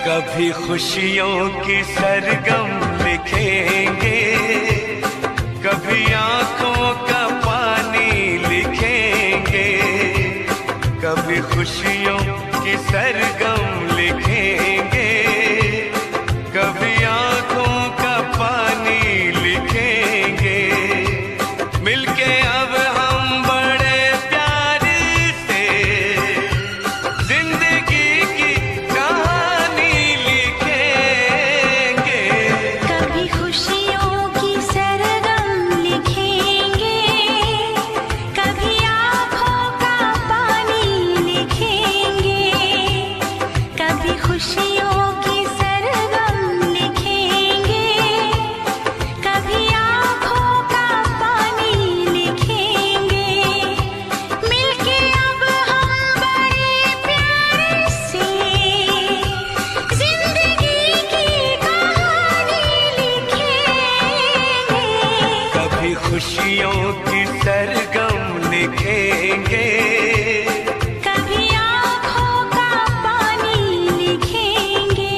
कभी खुशियों की सरगम लिखेंगे, कभी आंखों का पानी लिखेंगे, कभी खुशियों की सरगम लिखेंगे, कभी आंखों का पानी लिखेंगे। मिलके अब हम बड़े प्यार से जिंदगी की कहानी लिखेंगे। कभी खुशियों की सरगम लिखेंगे, कभी आँखों का पानी लिखेंगे, कभी खुशियों की सरगम लिखेंगे, कभी आँखों का पानी लिखेंगे। मिलके अब हम बड़े प्यार से जिंदगी की कहानी लिखेंगे। कभी खुशियों की सरगम लिखेंगे, कभी आँखों का पानी लिखेंगे।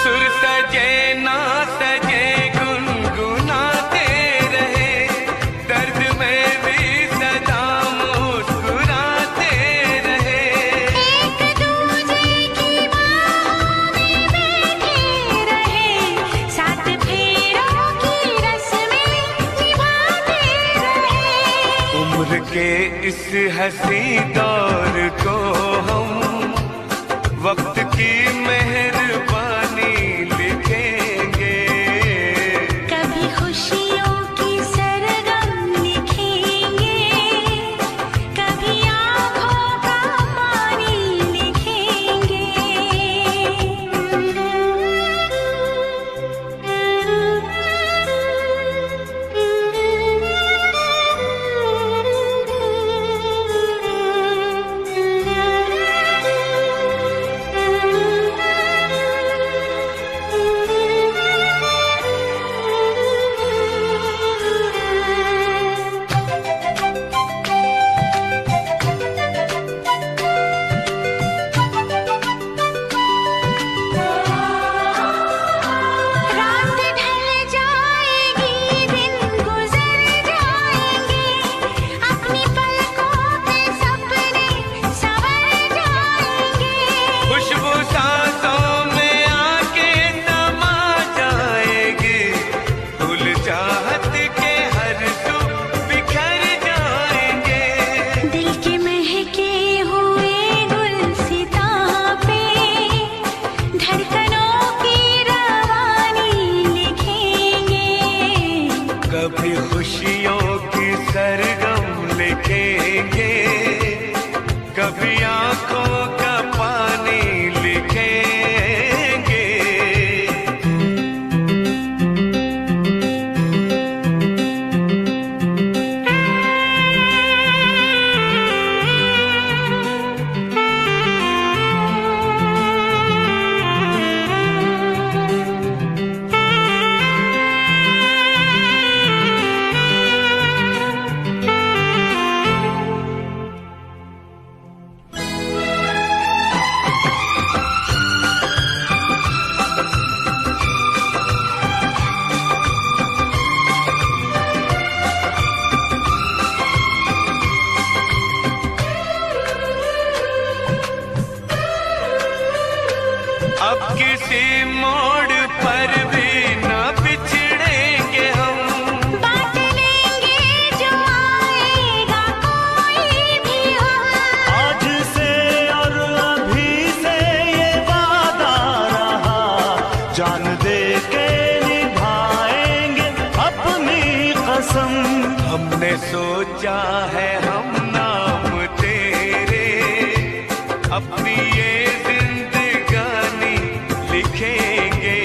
सुर सजे ना सजे गुनगुनाते रहे, दर्द में भी सदा मुस्कुराते रहे। एक दूजे की बाहों में बैठे रहे, साथ फेरों की रस्में निभाते रहे। उम्र के इस हंसी दौर को हम वक्त की मेहरबानी लिखेंगे। कभी खुशियों की सरगम लिखेंगे, कभी आँखों का पानी लिखेंगे। रात ढल जाएगी, दिन गुजर जाएंगे, अपनी पलकों पे सपने संवर जाएंगे। खुशबू सांसों में आके समा जाएगी, फूल चाहत के हर सू बिखर जाएंगे। दिल के महके हुए गुलसितां पे धड़कनों की रवानी लिखेंगे। कभी खुशियों की सरगम लिखेंगे, कभी आंखों का पानी लिखेंगे। अब किसी मोड़ पर भी न बिछड़ेंगे हम, बांट लेंगे जो आएगा कोई भी हम। आज से और अभी से ये वादा रहा, जान दे के निभाएंगे अपनी कसम। हमने सोचा है हम नाम तेरे, अपनी ये जिंदगानी लिखेंगे।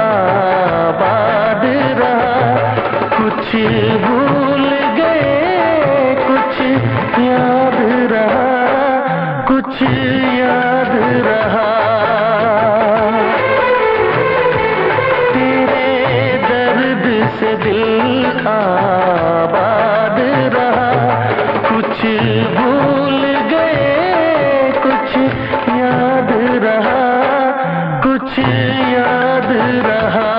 आबाद रहा, कुछ भूल गए कुछ याद रहा, कुछ याद रहा। तेरे दर्द से दिल आबाद रहा, कुछ भूल गए कुछ याद रहा, कुछ याद रहा।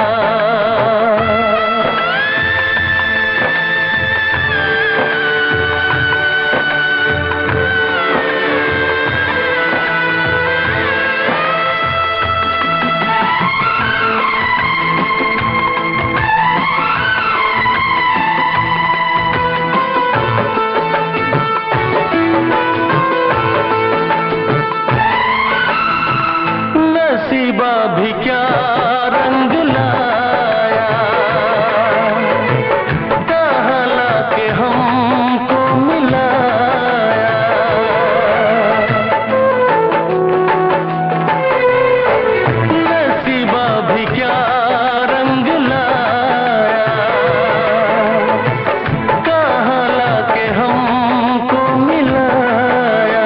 नसीबा भी क्या रंग लाया, कहाँ लाके हमको मिलाया। नसीबा भी क्या रंग लाया, कहाँ लाके हमको मिलाया।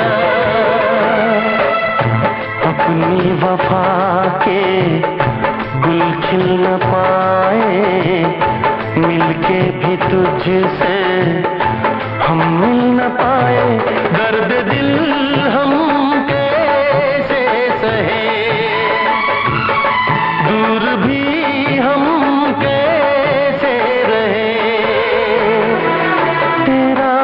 अपनी वफा के गुल खिल न पाए, मिलके भी तुझसे हम मिल न पाए। दर्द दिल हम कैसे सहे, दूर भी हम कैसे रहे। तेरा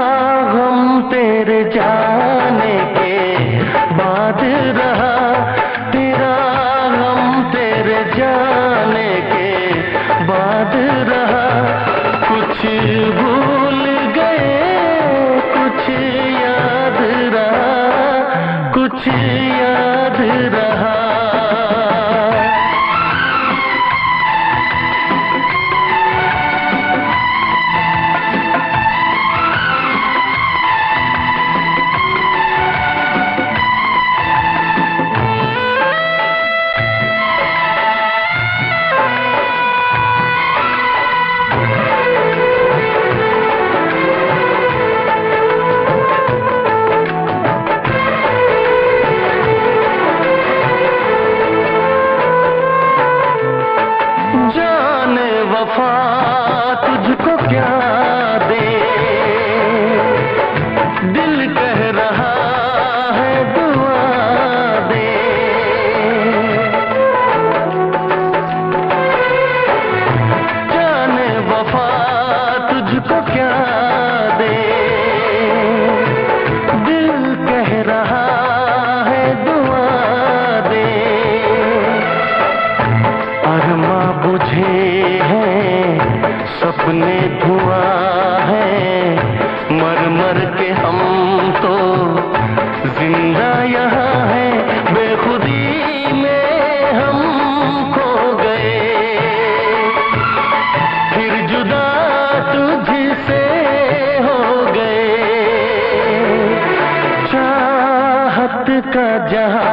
गम तेरे जाने के बाद रहा, जाने के बाद रहा। कुछ भूल गए कुछ याद रहा, कुछ याद रहा। जाने वफा तुझको क्या दे, दिल कह रहा है दुआ दे। जाने वफा तुझको क्या दे, दिल कह रहा है दुआ दे। अरमा बुझे हैं सपने धुआं है, मर मर के हम तो जिंदा यहाँ हैं। बेखुदी में हम खो गए, फिर जुदा तुझसे हो गए। चाहत का जहां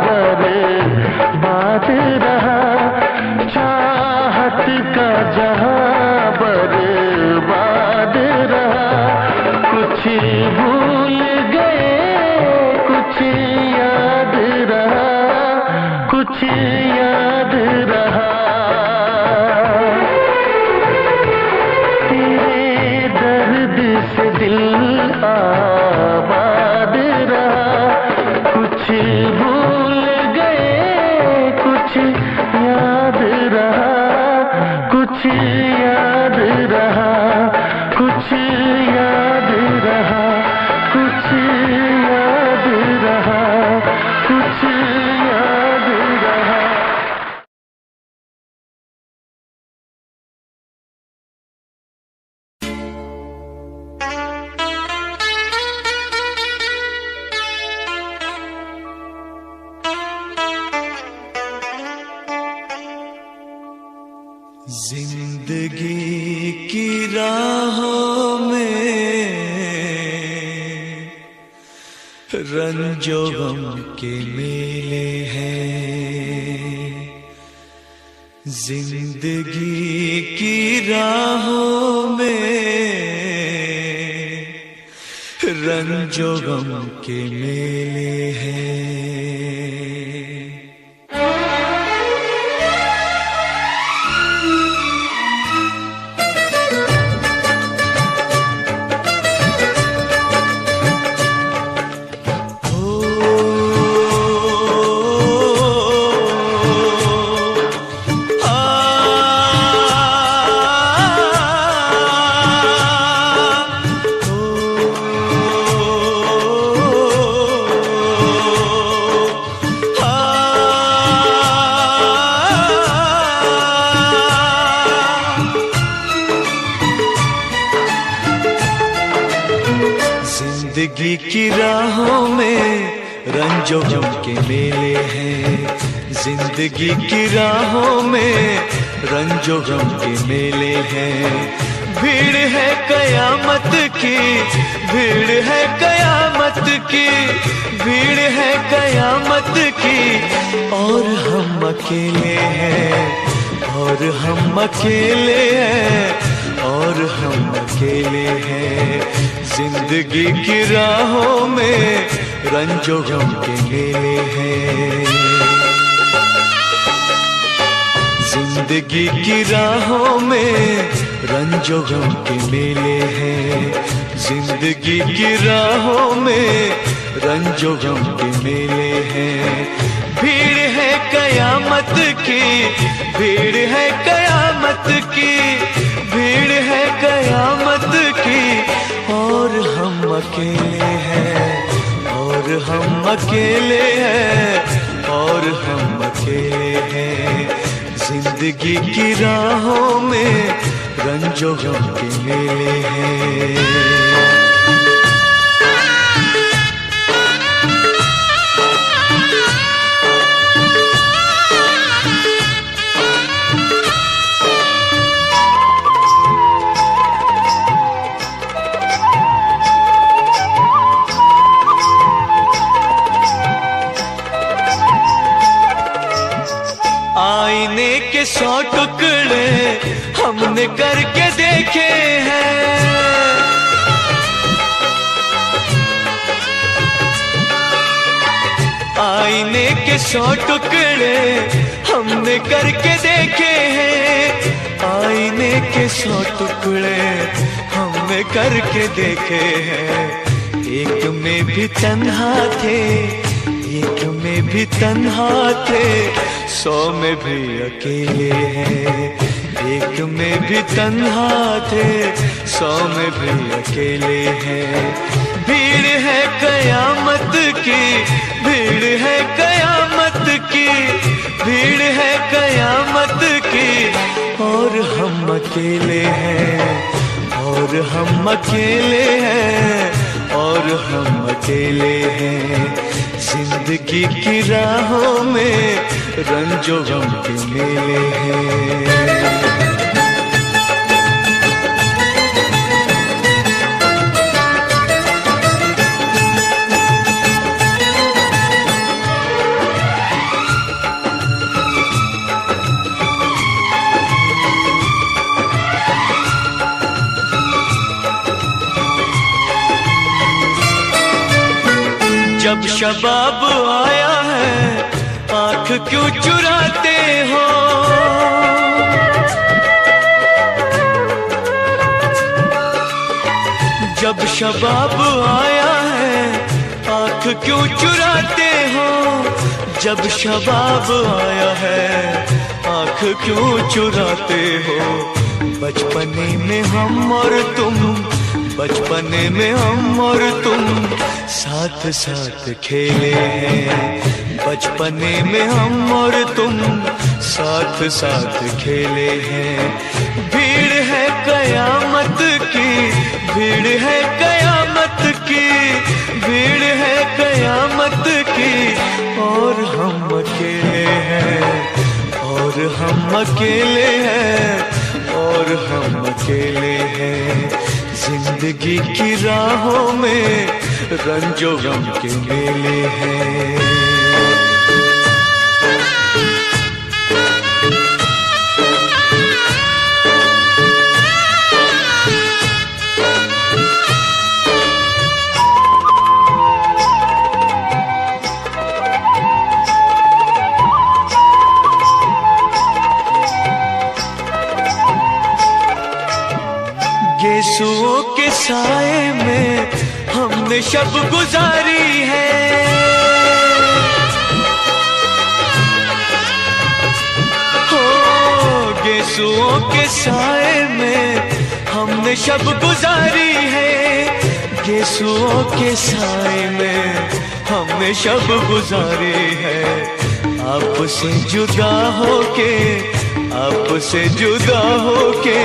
बर्बाद रहा, चाहत का जहां बर्बाद रहा। कुछ भूल गए कुछ याद रहा, कुछ याद रहा। तेरे दर्द से दिल आबाद रहा, कुछ भूल गए कुछ याद रहा, कुछ याद रहा, कुछ याद रहा, कुछ याद रहा, कुछ याद रहा। जिंदगी की राहों में रंजो गम के मेले हैं, जिंदगी की राहों में रंजो गम के मेले हैं। जिंदगी की राहों में रंजो गम के मेले हैं। जिंदगी की राहों में रंजो गम के मेले हैं। भीड़ है कयामत की, भीड़ है कयामत की, भीड़ है कयामत की, और हम अकेले हैं, और हम अकेले हैं, और हम अकेले हैं। जिंदगी की राहों में रंजो गम के मेले हैं। जिंदगी की राहों में रंजो गम के मेले हैं। जिंदगी की राहों में रंजो गम के मेले हैं। भीड़ है कयामत की, भीड़ है कयामत की, भीड़ है कयामत की, और हम अकेले हैं, और हम अकेले हैं, और हम अकेले हैं। जिंदगी की राहों में रंजो गम के मेले हैं। आईने के 100 टुकड़े हमने करके देखे हैं। आईने के 100 टुकड़े हमने करके देखे हैं। आईने के 100 टुकड़े हमने करके देखे हैं। एक में भी तन्हा थे, एक में भी तन्हा थे, 100 में भी अकेले हैं। एक में भी तन्हा थे, 100 में भी अकेले हैं। भीड़ है कयामत की, भीड़ है कयामत की, भीड़ है कयामत की, और हम अकेले हैं, और हम अकेले हैं, और हम अकेले हैं। जिंदगी की राहों में रंजो गम के मेले हैं। जब शबाब आया है आंख क्यों चुराते हो। जब शबाब आया है आंख क्यों चुराते हो। जब शबाब आया है आंख क्यों चुराते हो। बचपने में हम और तुम, बचपने में हम और तुम साथ साथ खेले हैं। बचपने में हम और तुम साथ साथ खेले हैं। भीड़ है कयामत की, भीड़ है कयामत की, भीड़ है कयामत की, और हम अकेले हैं, और हम अकेले हैं, और हम अकेले हैं। जिंदगी की राहों में रंजो गम के मेले हैं। गेसुओं के साए में हमने शब गुजारी है। हो गेसुओं के साए में हमने शब गुजारी है। गेसुओं के साए में हमने शब गुजारी है। आपसे जुदा होके, आपसे जुदा होके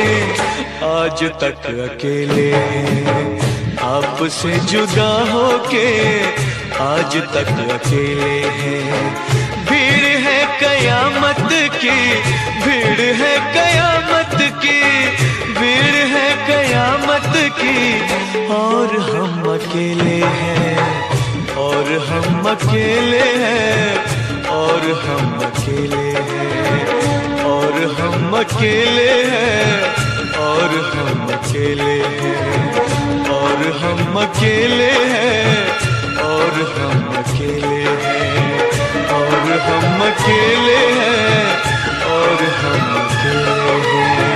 आज तक अकेले हैं। आपसे जुदा होके आज तक अकेले हैं। भीड़ है कयामत की, भीड़ है कयामत की, भीड़ है कयामत की, और हम अकेले हैं, और हम अकेले हैं, और हम अकेले हैं, और हम अकेले हैं, और हम अकेले हैं, और हम अकेले हैं, और हम अकेले हैं, और हम अकेले हैं, और हम अकेले हैं।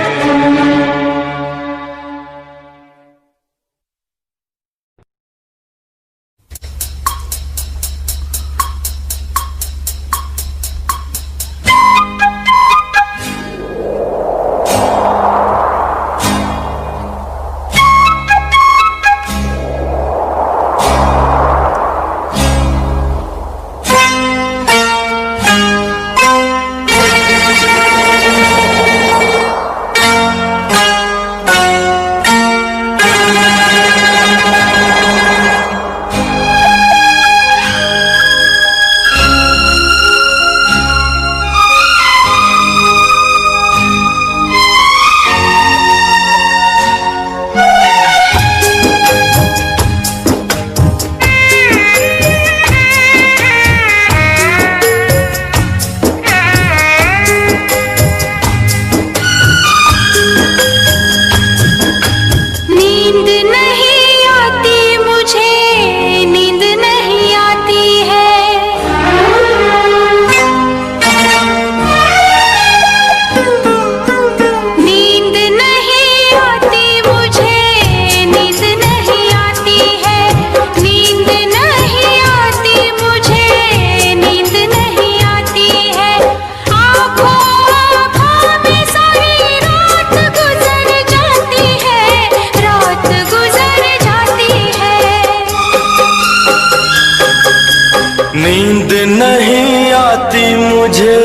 नींद नहीं आती मुझे,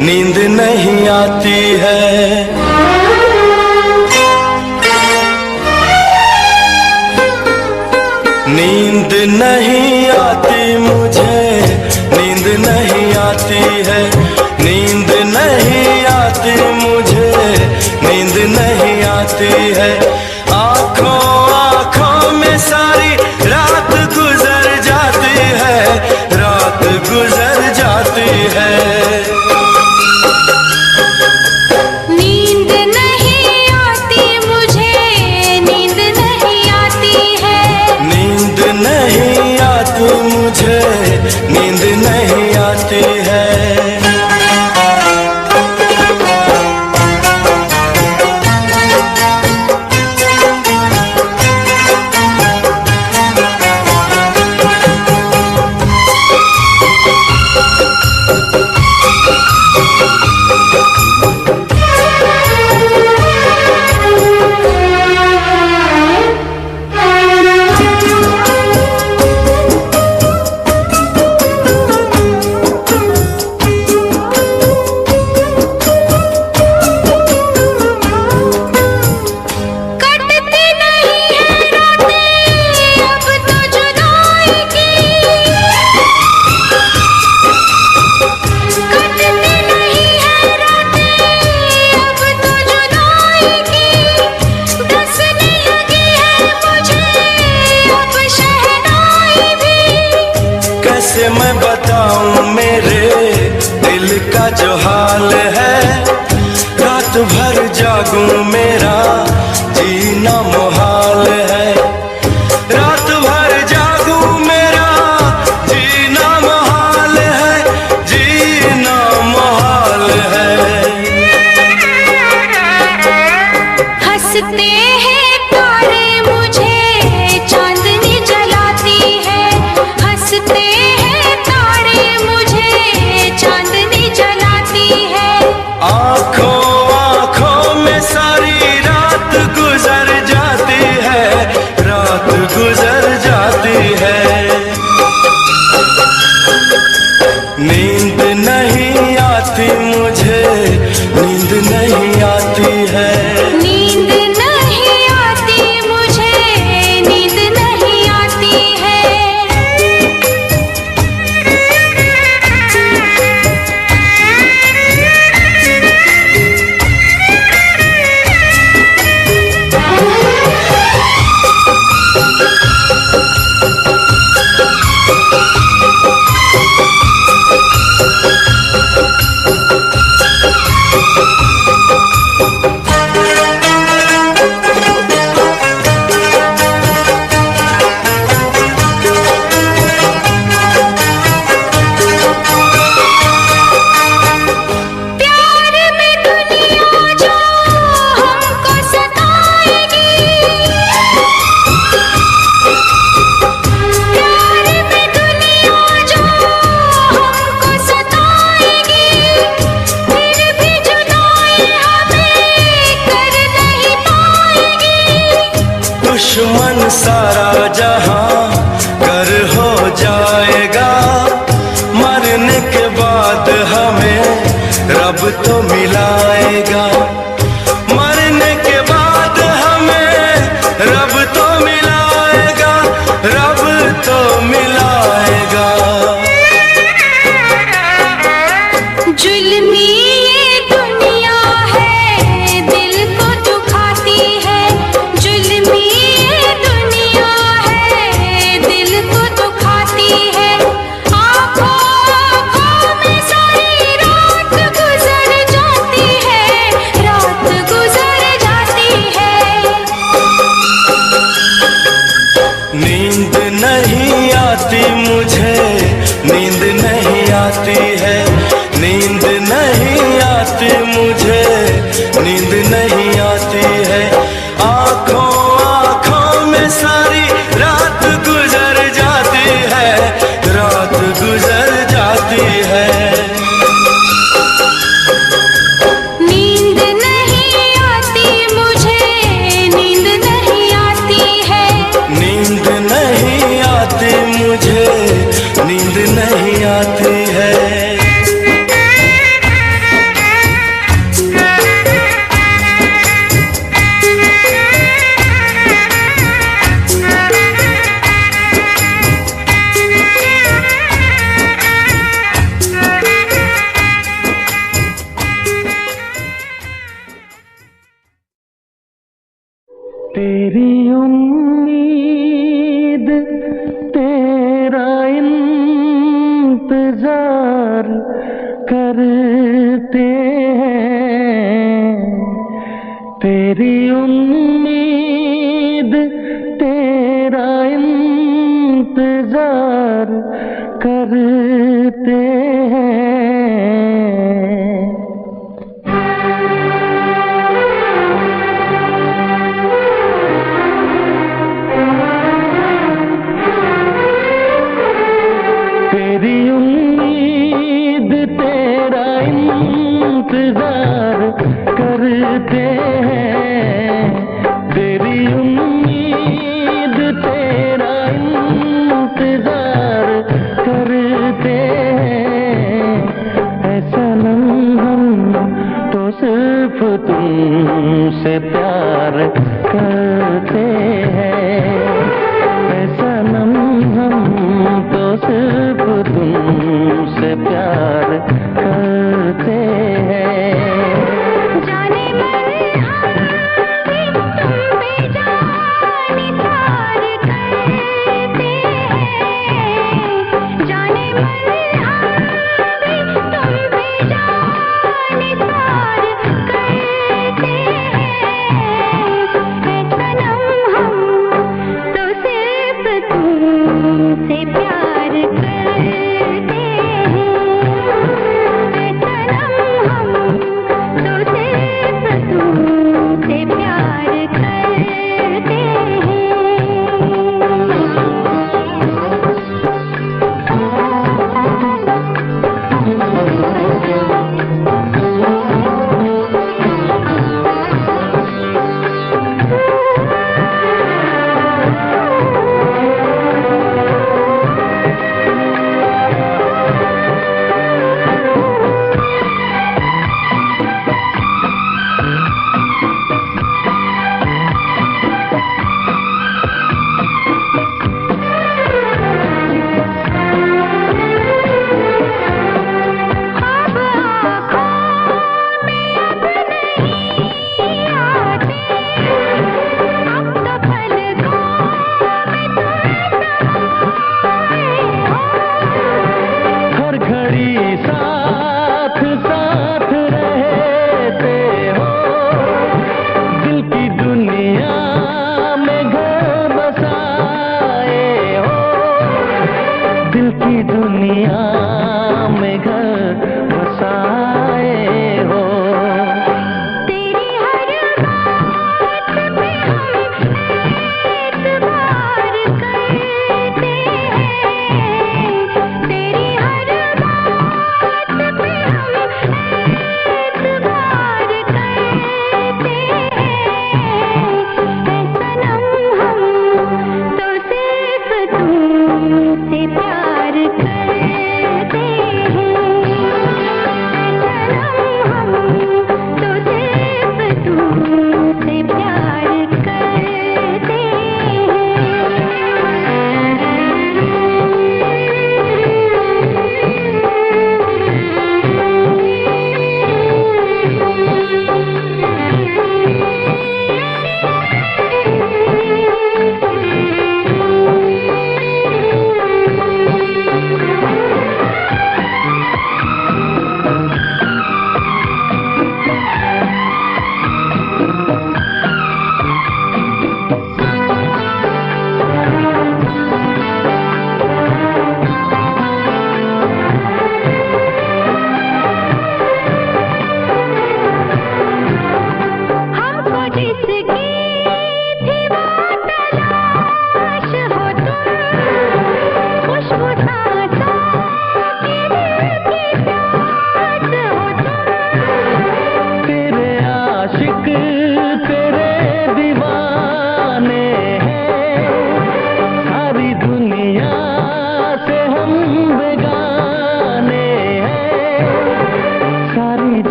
नींद नहीं आती है। नींद नहीं आती मुझे, नींद नहीं आती है। नींद नहीं आती मुझे, नींद नहीं आती है। आँखों आँखों में सारी रात गुजर जाती है, रात गुजर जाती है। नींद नहीं आती मुझे, नींद नहीं आती है। नींद नहीं आती मुझे, नींद नहीं आती है। मैं बताऊं मेरे दिल का जो हाल है। रात भर जागूं मेरा जीना मुहाल है। रात भर जागूं मेरा जीना मुहाल है, जीना मुहाल है। हंसते हैं नहीं आती है। नींद नहीं आती मुझे, नींद नहीं आती है। दुश्मन सारा जहां कर हो जाएगा, मरने के बाद हमें रब तो मिलाएगा। मरने के बाद हमें रब तो मिलाएगा, रब तो मिलाएगा। जुल्मी ये दुनिया है, दिल को दुखाती है। जुल्मी ये दुनिया है, दिल को दुखाती है। आँखों आँखों में सारी रात गुजर जाती है, रात गुजर जाती है। नींद नहीं आती मुझे, नींद नहीं आती है। नींद नहीं आती मुझे, नींद नहीं आती है। आँखों आँखों में सारी रात गुजर जाती है, रात गुजर जाती है। नींद नहीं आती मुझे, नींद नहीं आती है। नींद नहीं आती मुझे, नींद नहीं आती है। तेरी उम्मीद तेरा इंतजार करते हैं। तेरी उम्मीद तेरा इंतजार करते हैं। तेरी उम्मीद तेरा इंतजार करते हैं। तेरी उम्मीद तेरा इंतजार करते हैं। ऐसा हम तो सिर्फ तुमसे प्यार करते हैं। ऐसा हम तो सिर्फ तुमसे प्यार करते हैं। जाने मन हम भी तुम पे जान निसार करते हैं। जाने मन हम भी तुम पे जान निसार करते हैं। ऐसा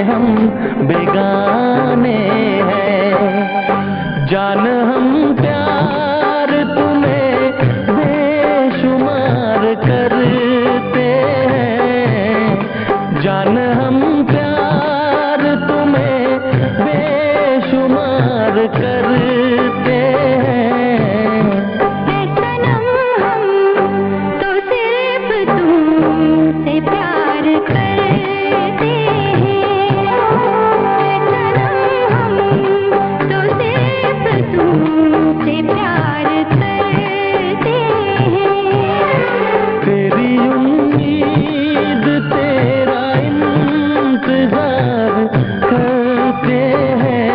हम बेगाने हैं। जान हम प्यार तुम्हें बेशुमार करते हैं। जान हम प्यार तुम्हें बेशुमार करते हैं। ऐ सनम हम तो सिर्फ तुमसे प्यार करते हैं। ऐ सनम हम तो सिर्फ तुमसे प्यार करते हैं। तेरी उम्मीद तेरा इंतजार करते हैं।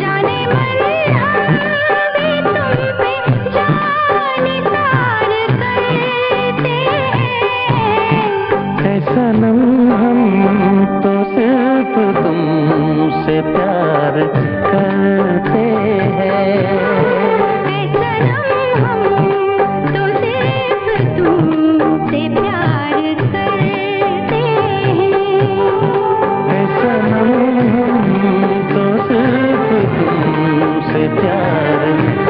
जाने मन हम भी तुम पे जान निसार करते हैं। ऐ सनम हम तो सिर्फ तुमसे प्यार करते हैं। ऐ सनम हम तो सिर्फ तुमसे प्यार करते हैं। ऐ सनम हम तो सिर्फ तुमसे प्यार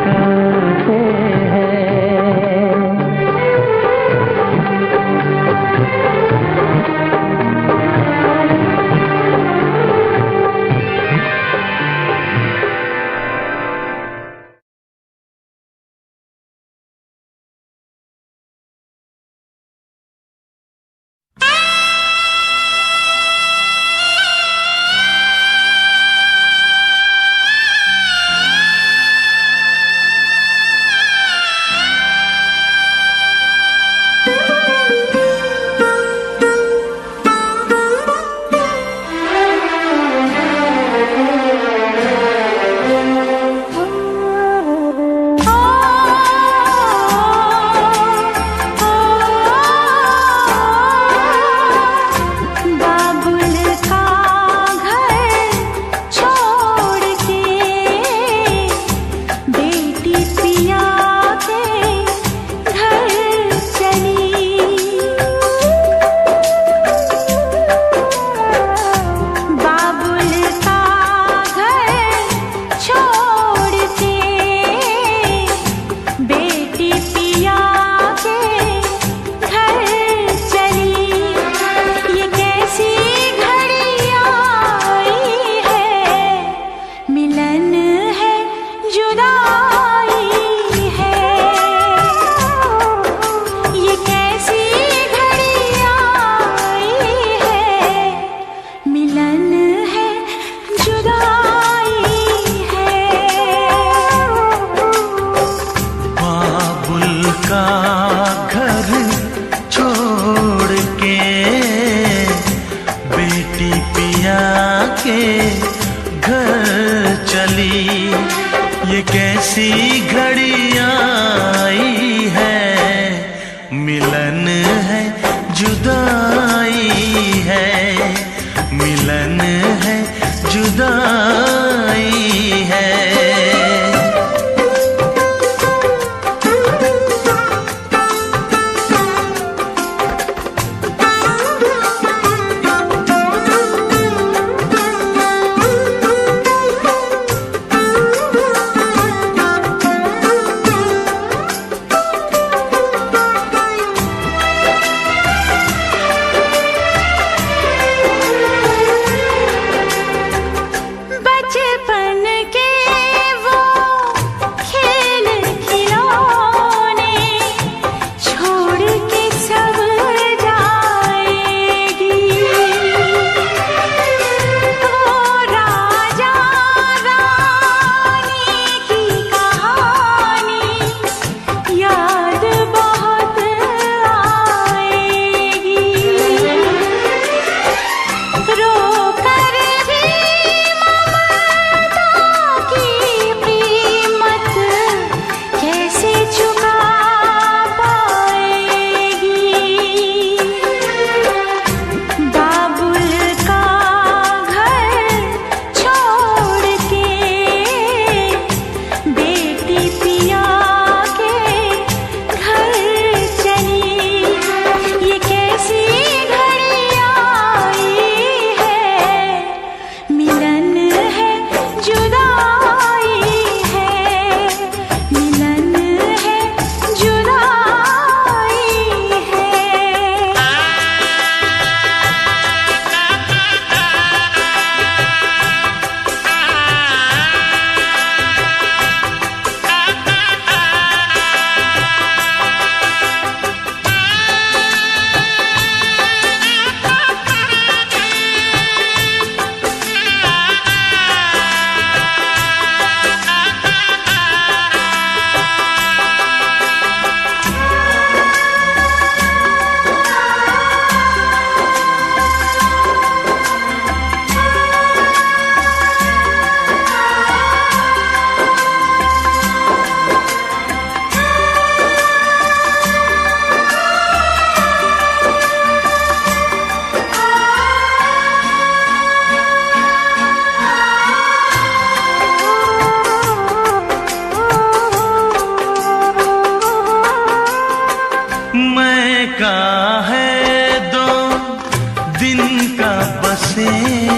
करते हैं। बाबुल का घर छोड़ के बेटी पिया के घर चली। बाबुल का घर छोड़ के बेटी पिया के घर चली। ये कैसी घड़ी आई है, मिलन है जुदाई है। ये कैसी घड़ी आई है, मिलन है जुदाई है। बाबुल का घर छोड़ के बेटी पिया के घर चली। ये कैसी घड़ी आई है, मिलन है जुदाई है। मिलन है जुदाई है।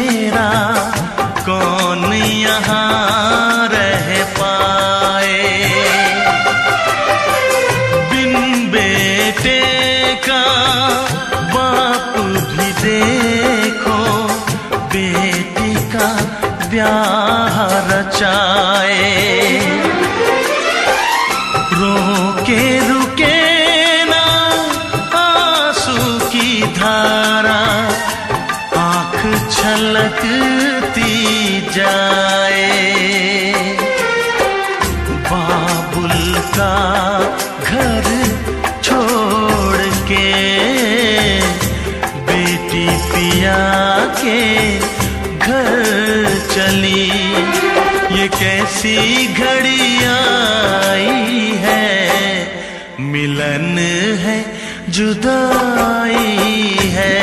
मेरा कौन यहाँ रह पाए। बिन बेटे का बाप भी देखो बेटी का ब्याह रचाए। रोके रुके ना आंसू की धारा, आँख छलकती जाए। बाबुल का घर छोड़ के बेटी पिया के घर चली। ये कैसी घड़ी आई है, मिलन है जुदाई है।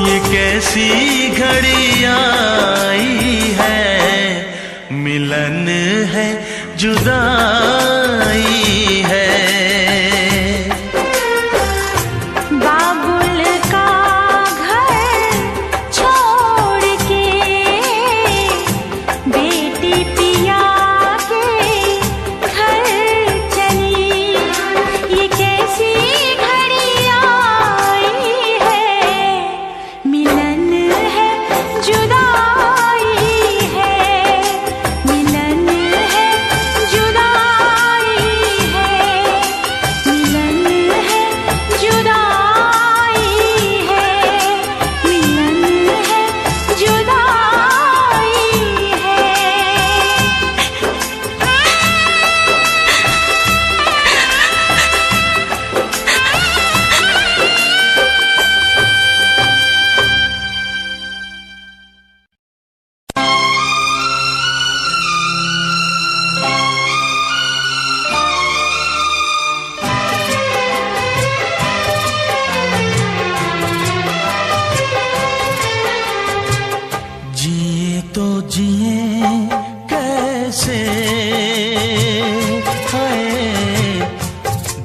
ये कैसी घड़ी आई है, मिलन है जुदाई है। बाबुल का घर छोड़ के बेटी पिया के घर चली। ये कैसी घड़ी आई है, मिलन है जुदाई है। मिलन है जुदाई है, मिलन है जुदाई है, मिलन है जुदाई जिए तो जिए कैसे हाय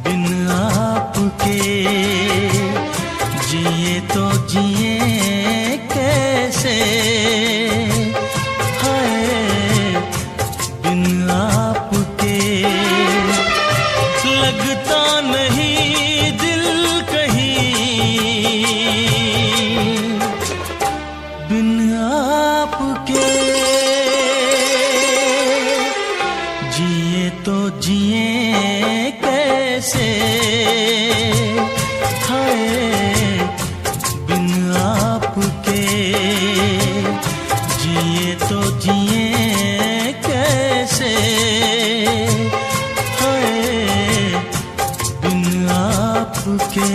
बिन आपके। जिए तो जिए कैसे हाय बिन आपके। लगता नहीं दिल कहीं बिन आपके। जिए तो जिए कैसे हाय बिन आपके। जिए तो जिए कैसे हाय बिन आपके।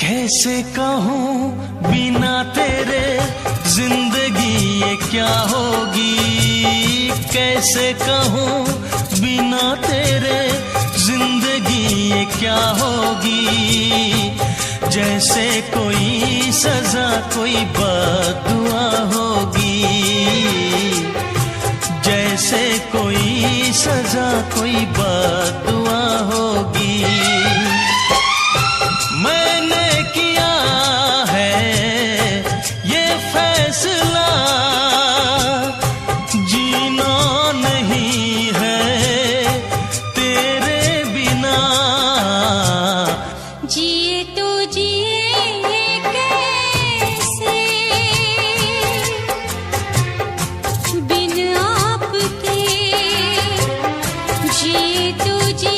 कैसे कहूँ बिना तेरे जिंदगी ये क्या होगी। कैसे कहूँ बिना तेरे जिंदगी ये क्या होगी। जैसे कोई सजा कोई बददुआ होगी। जैसे कोई सजा कोई बददुआ होगी। मैंने किया है ये फैसला, जीना नहीं है तेरे बिना। जिए तो जिए कैसे बिन आपके। जिए तो जिए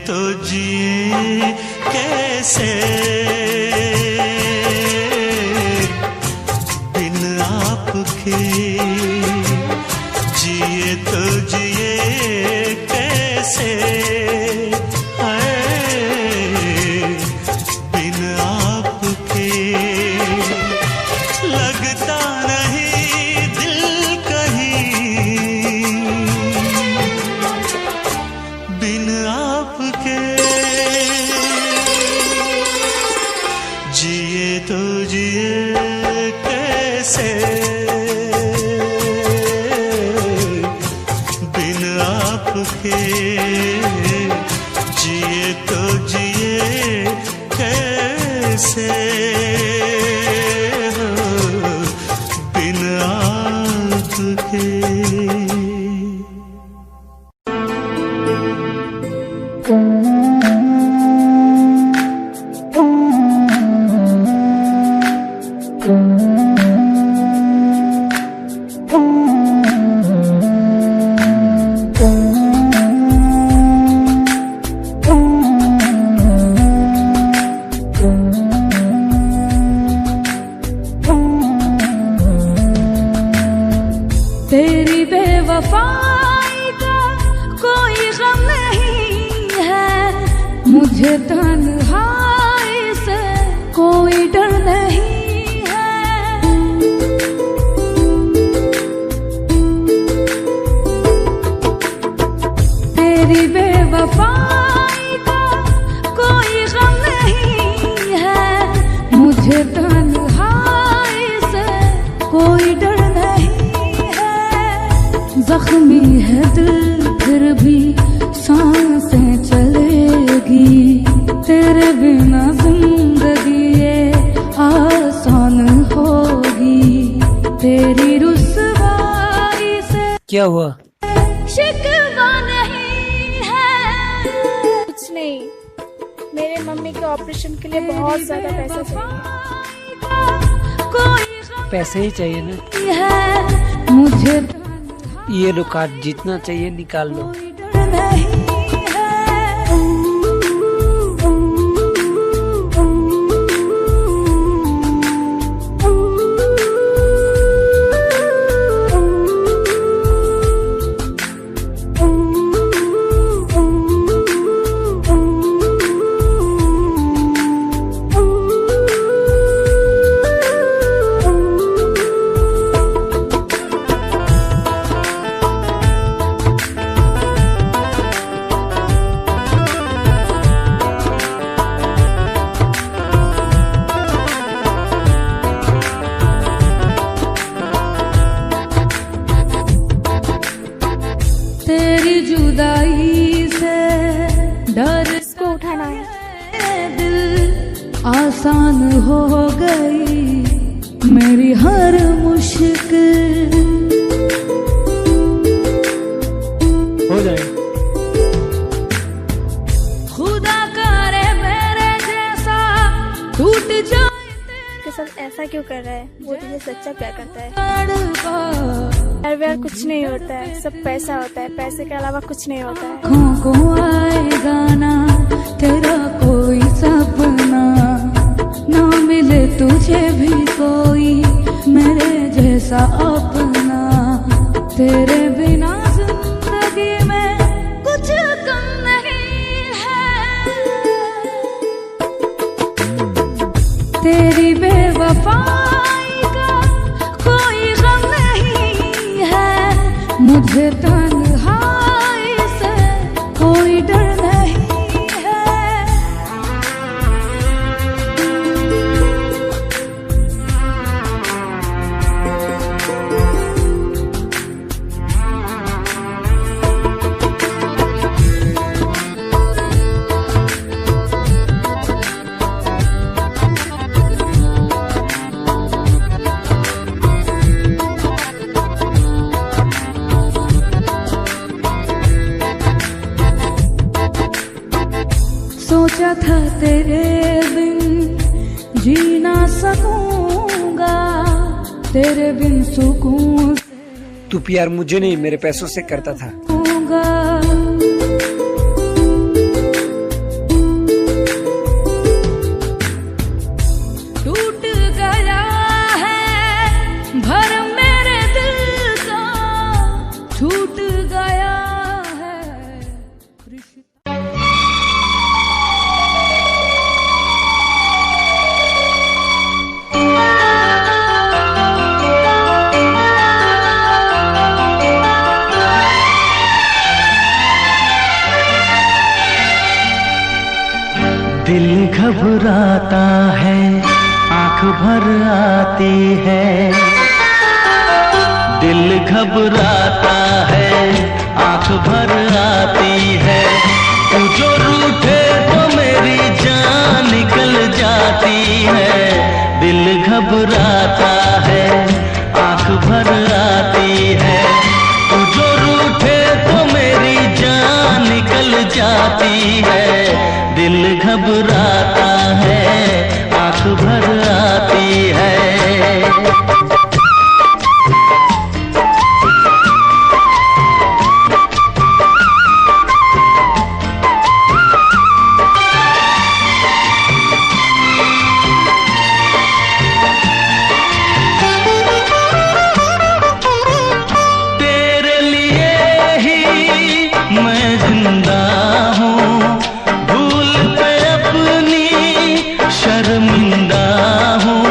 तो जिए कैसे बिन आपके, जिए तो जिए कैसे बिन आपके। लगता नहीं दिल कहीं बिन आपके, जिए तो जिए कैसे बिन आपके, जिए तो जिए कैसे बिन आपके। तेरी बेवफाई का कोई गम नहीं है, मुझे तन्हाई से कोई डर नहीं है। तेरी बेवफाई का कोई गम नहीं है, मुझे तन्हाई से कोई डर नहीं। जख्मी है दिल फिर भी सांसें चलेगी, तेरे बिना जिंदगी ये आसान होगी। तेरी रुसवाई से क्या हुआ? शिकवा नहीं है। कुछ नहीं, मेरे मम्मी के ऑपरेशन के लिए बहुत ज्यादा पैसा चाहिए। कोई पैसे ही चाहिए ना? है मुझे ये लो कार्ड, जितना चाहिए निकाल लो। कोई डर नहीं तेरी जुदाई से डर इसको उठाना है। दिल आसान हो गई मेरी हर मुश्किल। हो जाए। खुदा करे मेरे जैसा टूट जाए के साथ ऐसा क्यों कर रहा है? वो तुझे सच्चा प्यार करता है। तेरे प्यार कुछ नहीं होता है, सब पैसा होता है, पैसे के अलावा कुछ नहीं होता है। आँखों को आएगा ना तेरा कोई सपना, ना मिले तुझे भी कोई मेरे जैसा अपना। तेरे बिना जिंदगी में कुछ कम नहीं है। तेरी बेवफाई का कोई गम नहीं है, मुझे तन्हाई से कोई डर नहीं है। सोचा था तेरे बिन जी ना सकूंगा, तेरे बिन सुकून तू प्यार मुझे नहीं मेरे पैसों से करता था। दूंगा। दिल घबराता है, आंख भर आती है। दिल घबराता है, आंख भर आती है। तू जो रूठे तो मेरी जान निकल जाती है। दिल घबराता है, आंख भर आती है। तू जो रूठे तो मेरी जान निकल जाती है। दिल घबराता है, आंख भर आती है। तेरे लिए ही मैं जिंदा हूँ, भूल पे अपनी शर्मिंदा हूँ।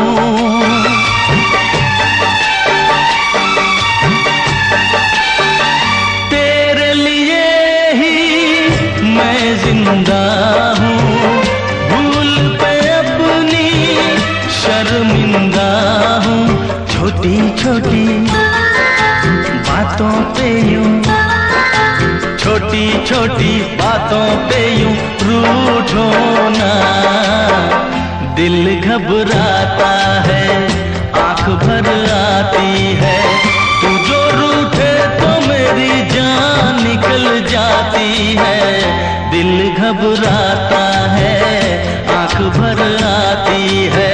तेरे लिए ही मैं जिंदा हूँ, भूल पे अपनी शर्मिंदा हूँ। छोटी छोटी बातों पे यूं, छोटी छोटी बातों पे यूं रूठो ना। दिल घबराता है, आंख भर आती है। तू जो रूठे तो मेरी जान निकल जाती है। दिल घबराता है, आंख भर आती है।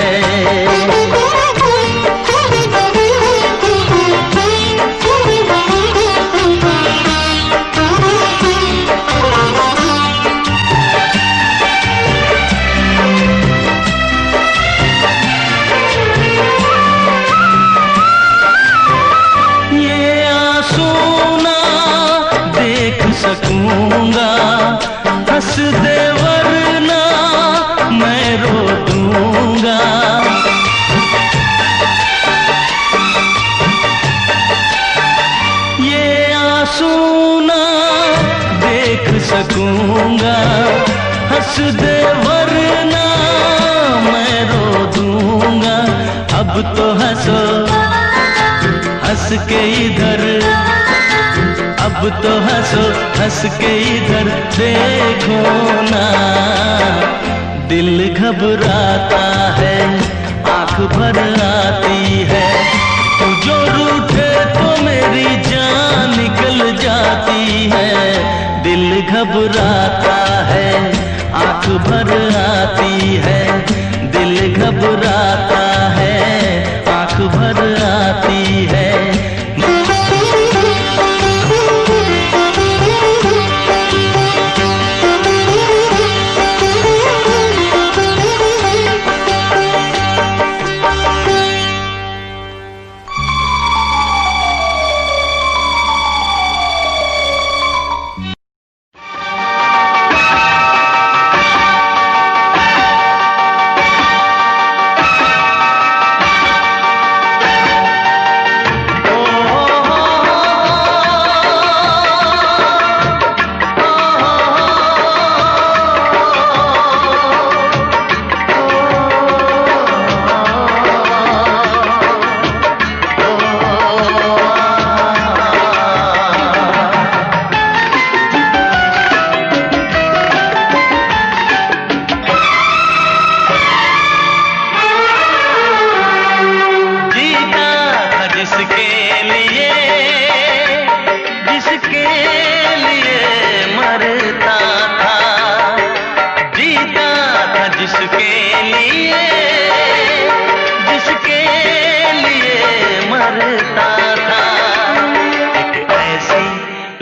सकूंगा हंस दे वरना मैं रो दूंगा। ये आंसू ना देख सकूंगा, हंस दे वरना मैं रो दूंगा। अब तो हंसो हंस के इधर, अब तो हंसो हंस के इधर देखो ना। दिल घबराता है, आंख भर आती है। तू जो रूठे तो मेरी जान निकल जाती है। दिल घबराता है, आंख भर आती है। दिल घबराता है, आंख भर आती है।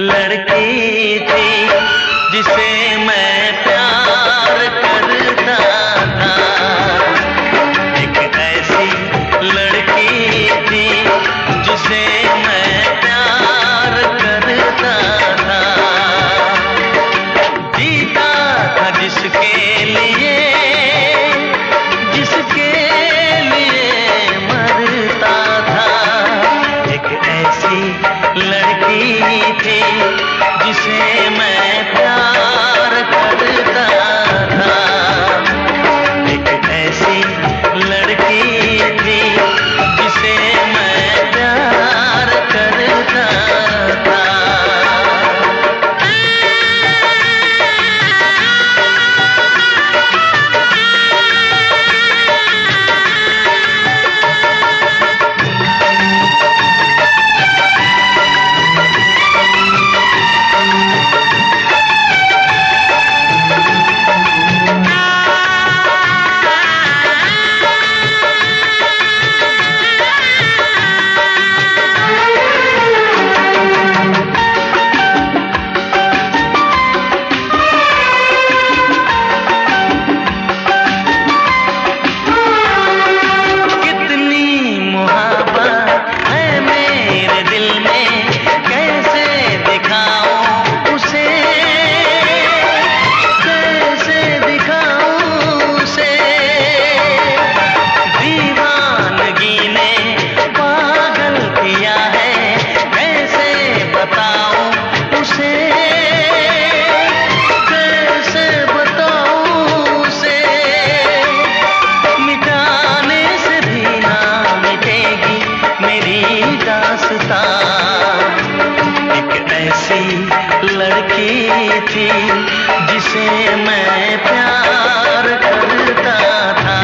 लड़की थी जिसे मैं प्यार करता था। एक ऐसी लड़की थी जिसे मैं प्यार करता था। जीता था जिसके लिए मरता था। एक ऐसी लड़की थी जिसे मैं प्यार करता जिसे मैं प्यार करता था।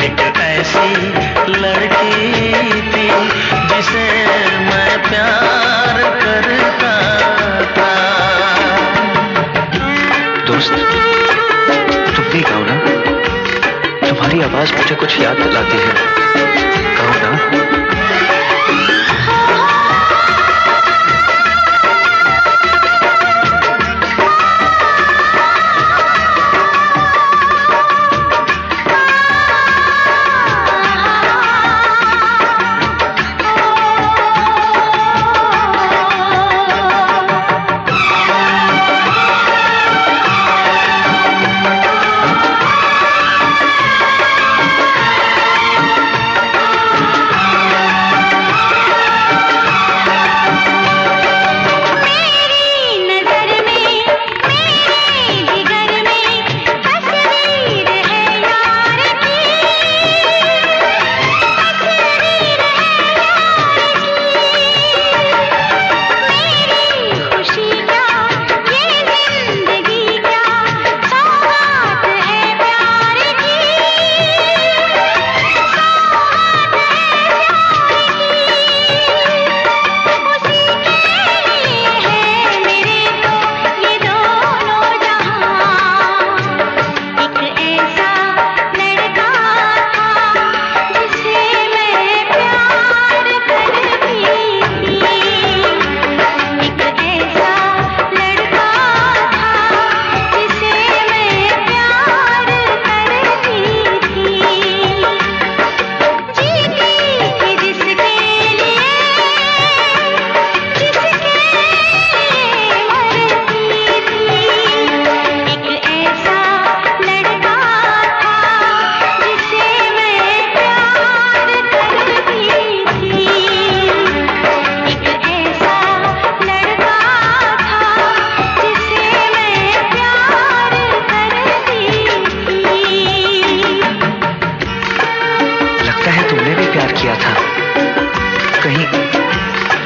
एक ऐसी लड़की थी जिसे मैं प्यार करता था। दोस्त, तुम भी गाओ ना, तुम्हारी आवाज मुझे कुछ याद दिलाती है। गाओ ना।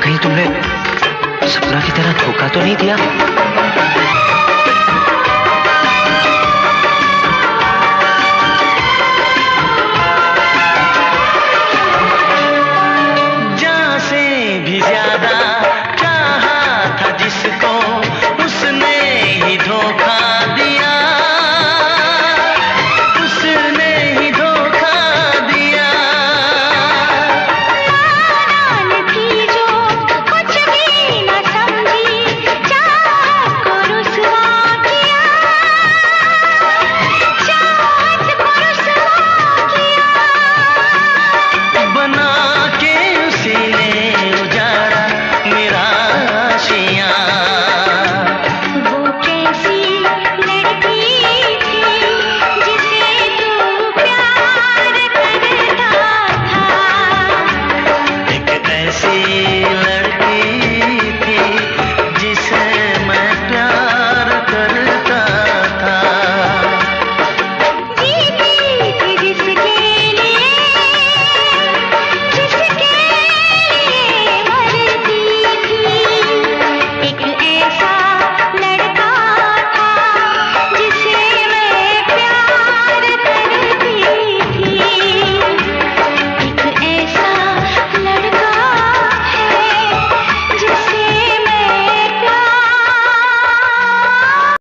कहीं तुमने सपना की तरह धोखा तो नहीं दिया?